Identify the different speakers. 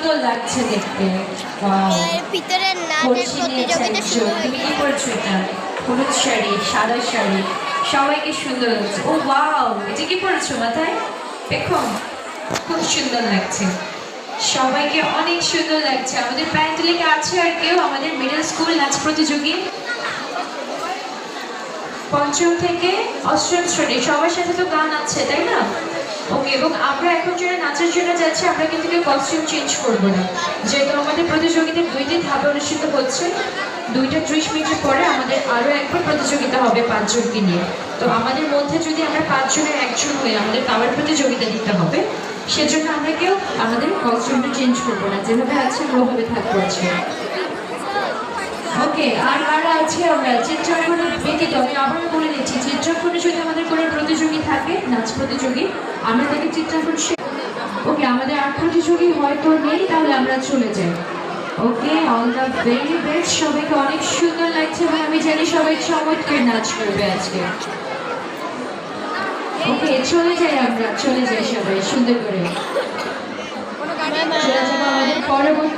Speaker 1: সুন্দর লাগছে দেখতে। ওয়াও,
Speaker 2: ভিতরে নাচের
Speaker 1: কলসি নিয়েছে
Speaker 2: প্রতিযোগিতা
Speaker 1: একজন।
Speaker 2: শুরু
Speaker 1: তুমি
Speaker 2: হয়েছে।
Speaker 1: কি পরছো এটা? হলুদ শাড়ি, সাদা শাড়ি, সবাইকে সুন্দর লাগছে। ও ওয়াও, এটা কি পরছো মাথায়? দেখো, খুব সুন্দর লাগছে, সবাইকে অনেক সুন্দর লাগছে। আমাদের প্যান্ডেলে আছে আর কেউ আমাদের মিডল স্কুল নাচ প্রতিযোগী? পঞ্চম থেকে অষ্টম শ্রেণী সবার সাথে তো গান আছে, তাই না? ওকে, এবং আমরা এখন যারা নাচের জন্য যাচ্ছি আমরা কিন্তু কেউ কস্টিউম চেঞ্জ করবো না, যেহেতু আমাদের প্রতিযোগিতা 2টি ধাপে অনুষ্ঠিত হচ্ছে। 2:30 পরে আমাদের আরো একবার প্রতিযোগিতা হবে 5 জনকে নিয়ে। তো আমাদের মধ্যে যদি আমরা 5 জনের একজন হয়ে আমাদের কাবার প্রতিযোগিতা দিতে হবে, সেজন্য আমরা কেউ আমাদের কস্টিউমটা চেঞ্জ করবো না, যেভাবে আছে ওভাবে থাকবো আছে। ওকে, আর আছে আমরা চিত্রাঙ্কন ব্যতীত আমি আবারও বলে দিচ্ছি, চিত্রাঙ্কনে যদি আমাদের কোনো প্রতিযোগী থাকে, নাচ প্রতিযোগী, আমরা তাকে চিত্রাঙ্কন ওকে, আমাদের আর প্রতিযোগী হয়তো নেই, তাহলে আমরা চলে যাই। ওকে, অল দ্য ভেরি বেস্ট, সবাইকে অনেক সুন্দর লাগছে এবং আমি জানি সবাই চমৎকার নাচ করবে আজকে। ওকে, চলে যাই, আমরা চলে যাই সবাই সুন্দর করে, চলে যাবো আমাদের পরবর্তী